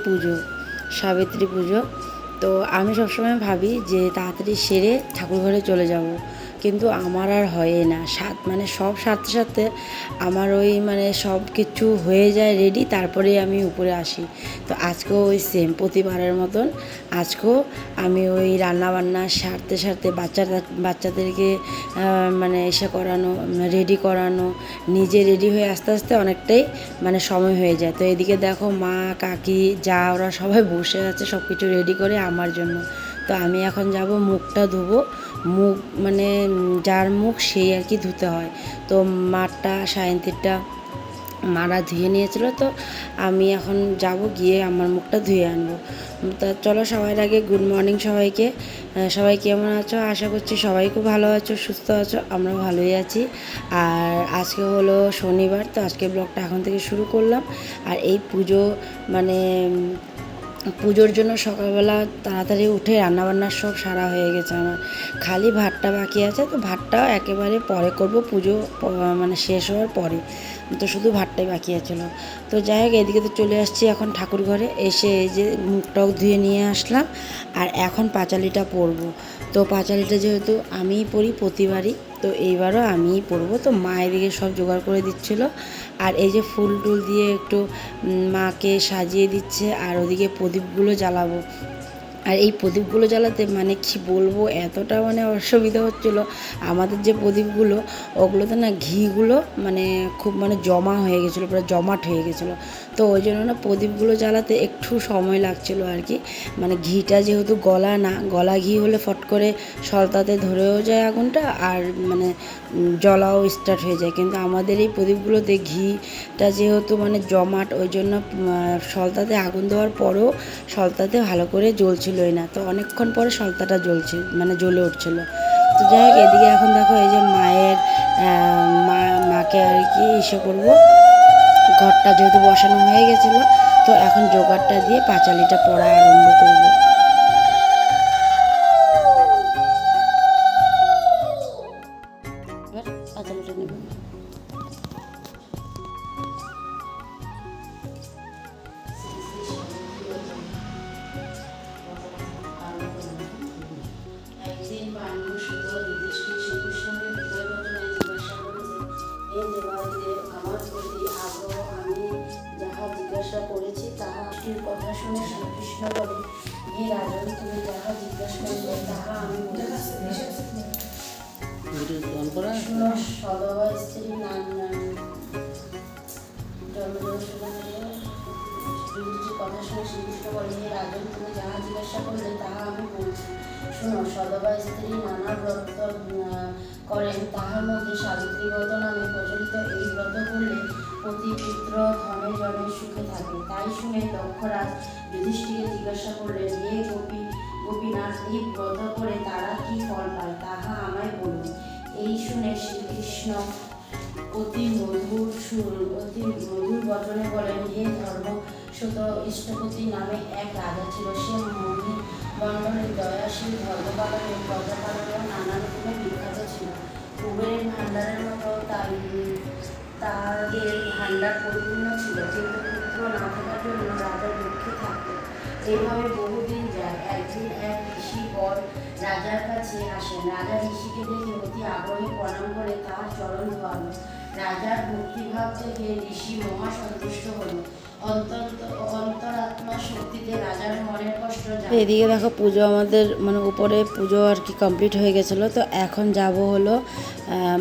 পুজো, সাবিত্রী পুজো। তো আমি সবসময় ভাবি যে তাড়াতাড়ি সেরে ঠাকুরঘরে চলে যাব, কিন্তু আমার আর হয় না। মানে সব সারতে সারতে আমার ওই মানে সব কিছু হয়ে যায় রেডি, তারপরে আমি উপরে আসি। তো আজকেও ওই সেম প্রতিবারের মতন আজকেও আমি ওই রান্নাবান্না সারতে সারতে বাচ্চাদেরকে মানে এসে করানো, রেডি করানো, নিজে রেডি হয়ে আস্তে আস্তে অনেকটাই মানে সময় হয়ে যায়। তো এদিকে দেখো মা, কাকি, যা ওরা সবাই বসে আছে সব কিছু রেডি করে আমার জন্য। তো আমি এখন যাব মুখটা ধুবো। মুখ মানে যার মুখ সেই আর কি ধুতে হয়। তো মারটা সায়ন্তীরটা মারা ধুয়ে নিয়েছিল, তো আমি এখন যাব গিয়ে আমার মুখটা ধুয়ে আনবো। তা চলো, সবার আগে গুড মর্নিং সবাইকে। সবাই কেমন আছো? আশা করছি সবাই খুব ভালো আছো, সুস্থ আছো। আমরা ভালোই আছি। আর আজকে হলো শনিবার, তো আজকে ব্লগটা এখন থেকে শুরু করলাম। আর এই পুজো মানে পুজোর জন্য সকালবেলা তাড়াতাড়ি উঠে রান্নাবান্নার সব সারা হয়ে গেছে আমার, খালি ভাতটা বাকি আছে। তো ভাতটাও একেবারে পরে করব, পুজো মানে শেষ হওয়ার পরে। তো শুধু ভাতটাই বাকি আছিল। তো যাই হোক, এদিকে তো চলে আসছি এখন ঠাকুর ঘরে। এসে এই যে মুখটাও ধুয়ে নিয়ে আসলাম, আর এখন পাঁচালিটা পরবো। তো পাঁচালিটা যেহেতু আমিই পরি প্রতিবারই, তো এইবারও আমিই পরবো। তো মা এদিকে সব জোগাড় করে দিচ্ছিল, আর এই যে ফুল টুল দিয়ে একটু মাকে সাজিয়ে দিচ্ছে। আর ওদিকে প্রদীপগুলো জ্বালাবো। আর এই প্রদীপগুলো জ্বালাতে মানে কি বলবো, এতটা মানে অসুবিধা হচ্ছিলো। আমাদের যে প্রদীপগুলো, ওগুলোতে না ঘিগুলো মানে খুব মানে জমা হয়ে গেছিলো, পুরো জমাট হয়ে গেছিলো। তো ওই জন্য না প্রদীপগুলো জ্বালাতে একটু সময় লাগছিলো আর কি। মানে ঘিটা যেহেতু গলা না, গলা ঘি হলে ফট করে সলতাতে ধরেও যায় আগুনটা, আর মানে জ্বলাও স্টার্ট হয়ে যায়। কিন্তু আমাদের এই প্রদীপগুলোতে ঘিটা যেহেতু মানে জমাট, ওই জন্য সলতাতে আগুন দেওয়ার পরেও সলতাতে ভালো করে জ্বলছিলই না। তো অনেকক্ষণ পরে সলতাটা মানে জ্বলে উঠছিলো। তো যাই হোক, এদিকে এখন দেখো এই যে মায়ের মাকে আর কি ইসে করবো, ঘরটা যেহেতু বসানো হয়ে গেছিলো, তো এখন জোগাড়টা দিয়ে পাঁচালিটা পড়া আরম্ভ করবো। এবার পাঁচালিটা নেব। করেছি তাহা কথা শুনে শ্রীকৃষ্ণ বলে, হে রাজন, তুমি যাহা জিজ্ঞাসা করবে তাহা আমি শুনো। সদবা স্ত্রী কথা শুনে শ্রীকৃষ্ণ বলে, হে রাজন, তুমি যাহা জিজ্ঞাসা করলে তাহা আমি বলছি। শুনো, সদবা স্ত্রী নানা ব্রত করেন, তাহার মধ্যে সাবিত্রী ব্রত নামে প্রচলিত এই ব্রত করলে পতি পুত্র ধনে জনে সুখে থাকে। তাই শুনে দক্ষরাজ যুধিষ্ঠিরকে জিজ্ঞাসা করলেন, হে গোপীনাথ, এই ব্রত করে তারা কি ফল পায় তাহা আমায় বলুন। এই শুনে শ্রীকৃষ্ণ অতি মধুর বচনে বলেন, হে ধর্মসূত, ইষ্টপতি নামে এক রাজা ছিল। সে মন্ডলের দয়াশীল, ধর্মপালনের, প্রজাপালনের নানা রকমের বিখ্যাত ছিল। কুবেরের ভাণ্ডারের মতো তাদের ভাণ্ডার পরিপূর্ণ ছিল, কিন্তু পুত্র না থাকার জন্য রাজা দুঃখে থাকত। এইভাবে বহুদিন যায়। একদিন এক ঋষি বর রাজার কাছে আসেন। রাজা ঋষিকে দেখে অতি আগ্রহে প্রণাম করে তাহার চরণ ধোয়ালো। রাজার ভক্তিভাব থেকে ঋষি মহা সন্তুষ্ট হল। অন্তরাত্মা শক্তিতে রাজার মনের কষ্ট। এদিকে দেখো পুজো আমাদের মানে উপরে পুজো আর কি কমপ্লিট হয়ে গেছিলো। তো এখন যাব হলো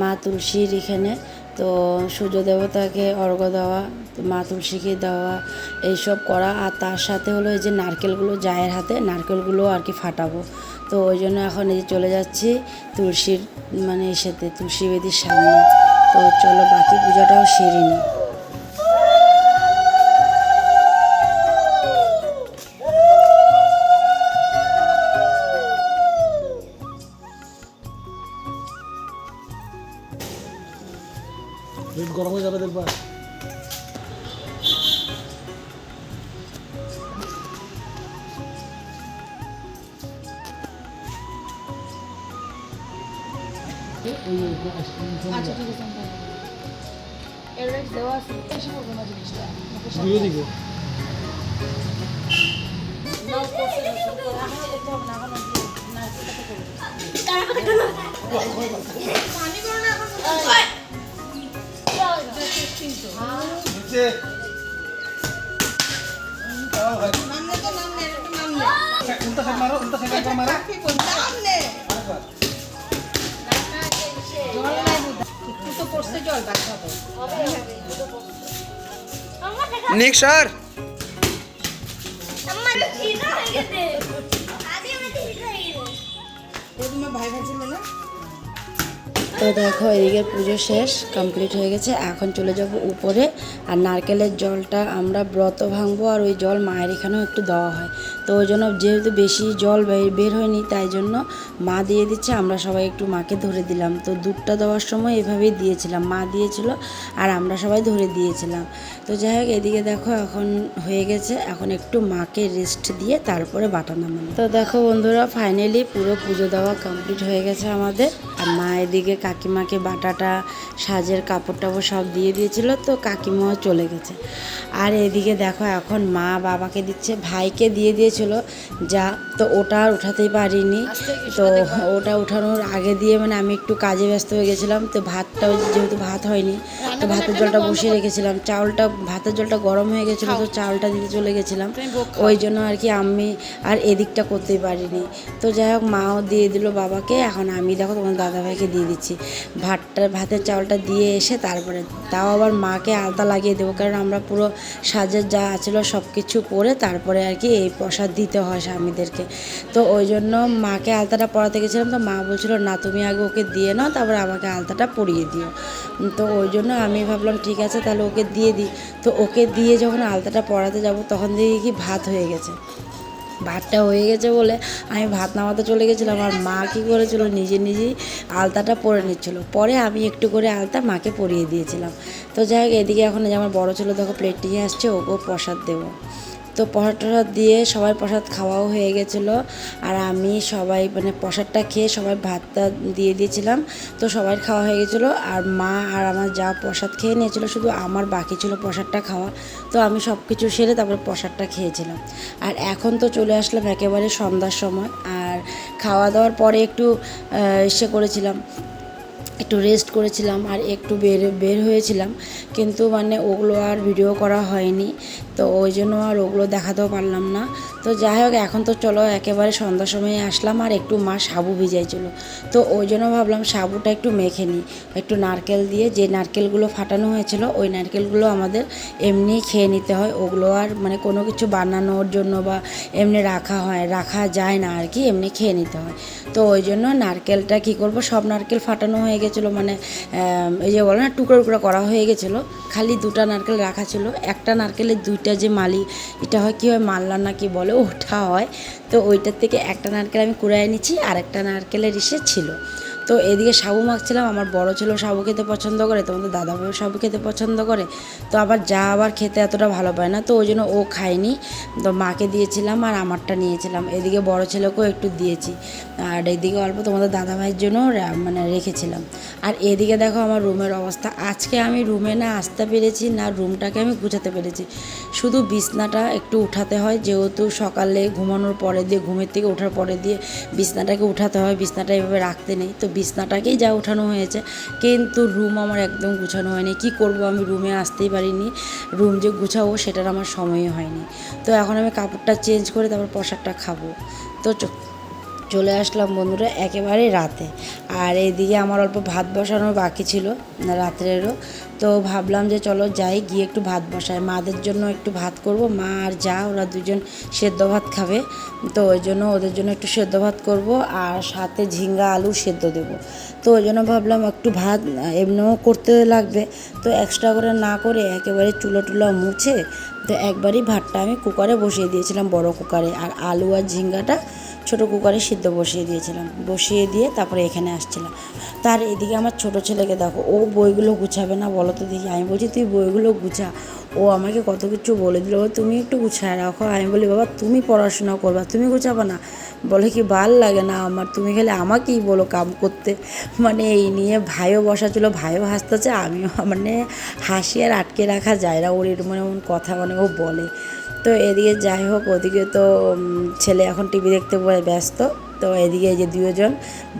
মা তুলসীর এখানে। তো সূর্য দেবতাকে অর্ঘ্য দেওয়া, মা তুলসীকে দেওয়া, এইসব করা। আর তার সাথে হলো এই যে নারকেলগুলো, জায়ের হাতে নারকেলগুলো আর কি ফাটাবো। তো ওই জন্য এখন এই চলে যাচ্ছি তুলসীর মানে সাথে তুলসী বেদির সামনে। তো চলো বাকি পূজাটাও সেরে নিই। গরম হয়ে যাবে দেখবা। আচ্ছা ঠিক আছে, এর দেওয়া আছে, এসে করবো না জিনিসটা। দিয়ে দিব। নেক্সট স্যার তো দেখো এদিকে পুজো শেষ কমপ্লিট হয়ে গেছে, এখন চলে যাব উপরে। আর নারকেলের জলটা আমরা ব্রত ভাঙবো, আর ওই জল মায়ের এখানেও একটু দেওয়া হয়। তো ওই জন্য যেহেতু বেশি জল বের হয়নি, তাই জন্য মা দিয়ে দিচ্ছে, আমরা সবাই একটু মাকে ধরে দিলাম। তো দুধটা দেওয়ার সময় এভাবেই দিয়েছিলাম, মা দিয়েছিল আর আমরা সবাই ধরে দিয়েছিলাম। তো যাই হোক এদিকে দেখো এখন হয়ে গেছে, এখন একটু মাকে রেস্ট দিয়ে তারপরে বাটা নামানো। তো দেখো বন্ধুরা ফাইনালি পুরো পুজো দেওয়া কমপ্লিট হয়ে গেছে আমাদের। আর মা এদিকে কাকিমাকে বাটাটা সাজের কাপড় টাপড় সব দিয়ে দিয়েছিল, তো কাকিমাও চলে গেছে। আর এদিকে দেখো এখন মা বাবাকে দিচ্ছে, ভাইকে দিয়ে দিয়েছিল যা, তো ওটা আর উঠাতেই পারিনি। তো ওটা উঠানোর আগে দিয়ে মানে আমি একটু কাজে ব্যস্ত হয়ে গেছিলাম। তো ভাতটাও যেহেতু ভাত হয়নি, তো ভাতের জলটা বসিয়ে রেখেছিলাম, ভাতের জলটা গরম হয়ে গেছিলো, তো চাউলটা দিতে চলে গেছিলাম। ওই জন্য আর কি আমি আর এদিকটা করতেই পারিনি। তো যাই হোক মাও দিয়ে দিল বাবাকে, এখন আমি দেখো তোমার দাদাভাইকে দিয়ে দিচ্ছি ভাতের চাউলটা দিয়ে এসে তারপরে তাও আবার মাকে আলতা লাগিয়ে দেবো, কারণ আমরা পুরো সাজের যা আছিল সব কিছু পরে তারপরে আর কি এই প্রসাদ দিতে হয় স্বামীদেরকে। তো ওই জন্য মাকে আলতাটা পরাতে গেছিলাম, তো মা বলছিল না তুমি আগে ওকে দিয়ে নাও, তারপরে আমাকে আলতাটা পরিয়ে দিও। তো ওই জন্য আমি ভাবলাম ঠিক আছে তাহলে ওকে দিয়ে দিই। তো ওকে দিয়ে যখন আলতাটা পরাতে যাব তখন দেখি কি ভাত হয়ে গেছে। ভাতটা হয়ে গেছে বলে আমি ভাত নামাতে চলে গেছিলাম, আর মা কী করেছিল নিজেই আলতাটা পরে নিচ্ছিল। পরে আমি একটু করে আলতা মাকে পরিয়ে দিয়েছিলাম। তো যাই হোক এদিকে এখন যে আমার বড়ো ছেলে দেখো প্লেট নিয়ে আসছে, ওকেও প্রসাদ দেবো। তো প্রসাদ দিয়ে সবাই প্রসাদ খাওয়াও হয়ে গেছিলো। আর আমি সবাই মানে প্রসাদটা খেয়ে সবাই ভাতটা দিয়ে দিয়েছিলাম, তো সবাই খাওয়া হয়ে গেছিলো। আর মা আর আমার যা প্রসাদ খেয়ে নিয়েছিলো, শুধু আমার বাকি ছিল প্রসাদটা খাওয়া। তো আমি সব কিছু সেরে তারপরে প্রসাদটা খেয়েছিলাম। আর এখন তো চলে আসলাম একেবারে সন্ধ্যার সময়। আর খাওয়া দাওয়ার পরে একটু করেছিলাম, একটু রেস্ট করেছিলাম আর একটু বের হয়েছিলাম, কিন্তু মানে ওগুলো আর ভিডিও করা হয়নি। তো ওই জন্য আর ওগুলো দেখাতেও পারলাম না। তো যাই হোক এখন তো চলো একেবারে সন্ধ্যার সময় আসলাম, আর একটু মা সাবু ভিজাইছিল, তো ওই জন্য ভাবলাম সাবুটা একটু মেখে নিই একটু নারকেল দিয়ে। যে নারকেলগুলো ফাটানো হয়েছিল ওই নারকেলগুলো আমাদের এমনি খেয়ে নিতে হয়, ওগুলো আর মানে কোনো কিছু বানানোর জন্য বা এমনি রাখা যায় না আর কি, এমনি খেয়ে নিতে হয়। তো ওই জন্য নারকেলটা কী করব, সব নারকেল ফাটানো হয়ে গেছিলো, মানে এই যে বলে না টুকরো টুকরো করা হয়ে গেছিলো, খালি দুটা নারকেল রাখা ছিল। একটা নারকেলের দুইটা যে মালি এটা হয় কী হয় মাল্লা না কি বলে ওঠা হয়, তো ওইটার থেকে একটা নারকেল আমি কুড়াই নিচ্ছি, আর একটা নারকেলের ছিল। তো এদিকে সাবু মাখছিলাম, আমার বড় ছেলেও সাবু খেতে পছন্দ করে, তোমাদের দাদাভাইও সাবু খেতে পছন্দ করে। তো আবার যা আবার খেতে এতটা ভালো পায় না, তো ওই জন্য ও খায়নি, তো মাকে দিয়েছিলাম আর আমারটা নিয়েছিলাম। এদিকে বড় ছেলেকেও একটু দিয়েছি, আর এদিকে অল্প তোমাদের দাদাভাইয়ের জন্য মানে রেখেছিলাম। আর এদিকে দেখো আমার রুমের অবস্থা, আজকে আমি রুমে না আসতে পেরেছি না রুমটাকে আমি গুছাতে পেরেছি, শুধু বিছনাটা একটু উঠাতে হয়, যেহেতু সকালে ঘুমানোর পরে দিয়ে ঘুমের থেকে ওঠার পরে দিয়ে বিছনাটাকে উঠাতে হয়, বিছনাটা এভাবে রাখতে নেই, তো বিছনাটাকেই যা উঠানো হয়েছে, কিন্তু রুম আমার একদম গুছানো হয়নি। কি করব, আমি রুমে আসতেই পারিনি, রুম যে গুছাবো সেটার আমার সময়ই হয়নি। তো এখন আমি কাপড়টা চেঞ্জ করে তারপর প্রসাদটা খাবো। তো চলে আসলাম বন্ধুরা একেবারে রাতে। আর এইদিকে আমার অল্প ভাত বসানোর বাকি ছিল রাত্রেরও, তো ভাবলাম যে চলো যাই গিয়ে একটু ভাত বসাই, মাদের জন্য একটু ভাত করব, মা আর যা ওরা দুজন সেদ্ধ ভাত খাবে, তো ওই জন্য ওদের জন্য একটু সেদ্ধ ভাত করব, আর সাথে ঝিঙ্গা আলু সেদ্ধ দেবো। তো ওই জন্য ভাবলাম একটু ভাত এমনিও করতে লাগবে, তো এক্সট্রা করে না করে একেবারে চুলো মুছে তো একবারই ভাতটা আমি কুকারে বসিয়ে দিয়েছিলাম, বড় কুকারে, আর আলু আর ঝিঙ্গাটা ছোটো কুকারে সিদ্ধ বসিয়ে দিয়েছিলাম, বসিয়ে দিয়ে তারপরে এখানে আসছিলাম। তার এদিকে আমার ছোটো ছেলেকে দেখো, ও বইগুলো গুছাবে না বলো তো দেখি, আমি বলছি তুই বইগুলো গুছা, ও আমাকে কত কিছু বলে দিল, তুমি একটু গুছায় রাখো। আমি বলি বাবা তুমি পড়াশোনা করবা, তুমি গুছাবা না? বলে কি ভাল লাগে না আমার, তুমি খেলে আমাকেই বলো কাম করতে। মানে এই নিয়ে ভাইও বসাচ্ছিলো, ভাইও হাসতেছে, আমিও মানে হাসি আর আটকে রাখা যায় না, ওর এরকম এমন কথা মানে ও বলে। তো এদিকে যাই হোক, ওদিকে তো ছেলে এখন টিভি দেখতে ব্যস্ত, তো এদিকে এই যে দুজন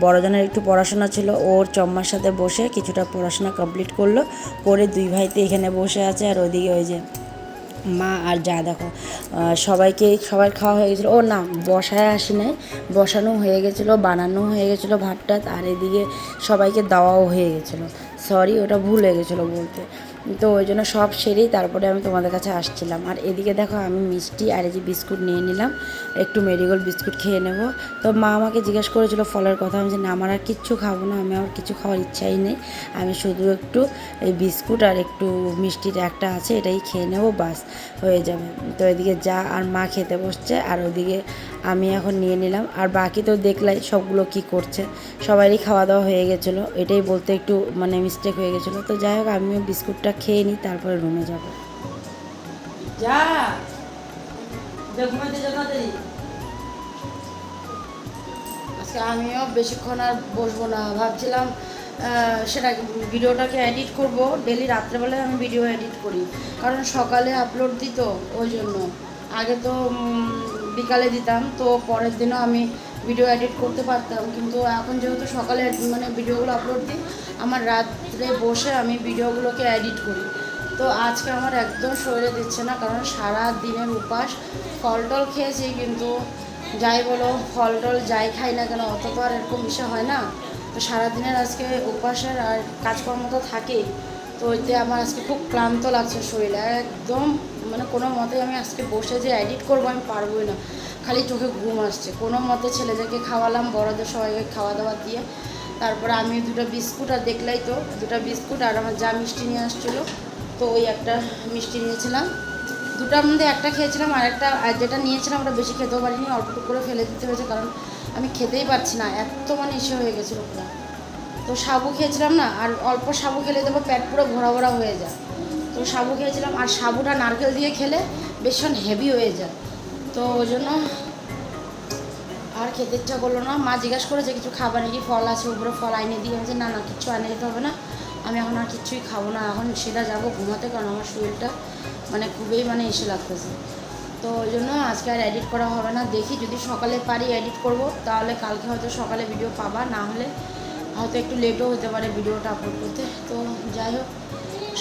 বড়জনের একটু পড়াশোনা ছিল, ওর চম্মার সাথে বসে কিছুটা পড়াশোনা কমপ্লিট করলো, করে দুই ভাইতে এখানে বসে আছে। আর ওইদিকে ওই যে মা আর যা দেখো সবার খাওয়া হয়ে গেছিলো। ও না, বসায় আসি নাই, বসানো হয়ে গেছিলো, বানানো হয়ে গেছিলো ভাতটা। আর এদিকে সবাইকে দেওয়াও হয়ে গেছিলো, সরি ওটা ভুল হয়ে গেছিলো বলতে। তো ওই জন্য সব সেরেই তারপরে আমি তোমাদের কাছে আসছিলাম। আর এদিকে দেখো আমি মিষ্টি আর এই যে বিস্কুট নিয়ে নিলাম, একটু মেরিগোল্ড বিস্কুট খেয়ে নেব। তো মা আমাকে জিজ্ঞেস করেছিল ফলের কথা, আমি যে না আমার আর কিচ্ছু খাবো না, আমি আর কিছু খাওয়ার ইচ্ছাই নেই, আমি শুধু একটু এই বিস্কুট আর একটু মিষ্টির একটা আছে এটাই খেয়ে নেবো, বাস হয়ে যাবে। তো এদিকে যা আর মা খেতে বসছে, আর ওদিকে আমি এখন নিয়ে নিলাম। আর বাকি তো দেখলাই সবগুলো কি করছে, সবারই খাওয়া দাওয়া হয়ে গেছিলো, এটাই বলতে একটু মানে মিস্টেক হয়ে গেছিলো। তো যাই হোক আমিও বিস্কুটটা খেয়ে নিই, তারপরে রুমে যাব। যা ঘুমাইতে যা তাড়াতাড়ি। আজকে আমিও বেশিক্ষণ আর বসবো না, ভাবছিলাম সেটা ভিডিওটাকে এডিট করব। ডেলি রাত্রেবেলায় আমি ভিডিও এডিট করি, কারণ সকালে আপলোড দিত, ওই জন্য। আগে তো বিকালে দিতাম, তো পরের দিনও আমি ভিডিও এডিট করতে পারতাম, কিন্তু এখন যেহেতু সকালে মানে ভিডিওগুলো আপলোড দিই, আমার রাত্রে বসে আমি ভিডিওগুলোকে এডিট করি। তো আজকে আমার একদম শরীরে দিচ্ছে না, কারণ সারা দিনের উপাস, ফল টল খেয়েছি, কিন্তু যাই বলো ফল টল যাই খাই না কেন অত তো আর এরকম বিষয় হয় না। তো সারাদিনের আজকে উপাসের আর কাজকর্ম তো থাকেই, তো ওইতে আমার আজকে খুব ক্লান্ত লাগছে শরীরে একদম, মানে কোনো মতে আমি আজকে বসে যে এডিট করবো আমি পারবোই না, খালি চোখে ঘুম আসছে। কোনো মতে ছেলেদেরকে খাওয়ালাম, বড়দের সবাইকে খাওয়া দাওয়া দিয়ে তারপরে আমি দুটো বিস্কুট, আর দেখলাই তো দুটো বিস্কুট, আর আমার যা মিষ্টি নিয়ে আসছিলো, তো ওই একটা মিষ্টি নিয়েছিলাম, দুটার মধ্যে একটা খেয়েছিলাম, আর একটা যেটা নিয়েছিলাম ওটা বেশি খেতেও পারিনি, অল্প করে ফেলে দিতে হয়েছে, কারণ আমি খেতেই পারছি না, এত মানে ইসে হয়ে গেছিলো পুরো। তো সাবু খেয়েছিলাম না, আর অল্প সাবু খেলে দেবো পেট পুরো ভরা ভরা হয়ে যায়, তো সাবু খেয়েছিলাম। আর সাবুটা নারকেল দিয়ে খেলে ভীষণ হেভি হয়ে যায়, তো ওই জন্য আর খেতে ইচ্ছা করলো না। মা জিজ্ঞাসা করেছে কিছু খাবার নাকি, ফল আছে উপরে, ফল আইনে দিয়ে, আমি যে না না কিচ্ছু আনে দিতে হবে না, আমি এখন আর কিচ্ছুই খাবো না, এখন সেটা যাবো ঘুমাতে, কারণ আমার শরীরটা মানে খুবই মানে এসে লাগতেছে। তো ওই জন্য আজকে আর এডিট করা হবে না, দেখি যদি সকালে পারি এডিট করব, তাহলে কালকে হয়তো সকালে ভিডিও পাবা, না হলে হয়তো একটু লেটও হতে পারে ভিডিওটা আপলোড করতে। তো যাই হোক,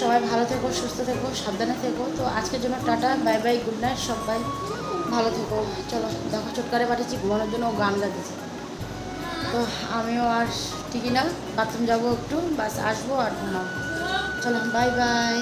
সবাই ভালো থেকো, সুস্থ থেকো, সাবধানে থেকো। তো আজকের জন্য tata, bye bye, good night, সবাই ভালো থেকো। চলো দেখো, চটকারে পাঠিয়েছি ঘুমানোর জন্য, ও গান গাইতেছে। তো আমিও আর ঠিকই না, বাথরুম যাবো একটু, বাস আসবো আর ঘুমাবো। চলো বাই বাই।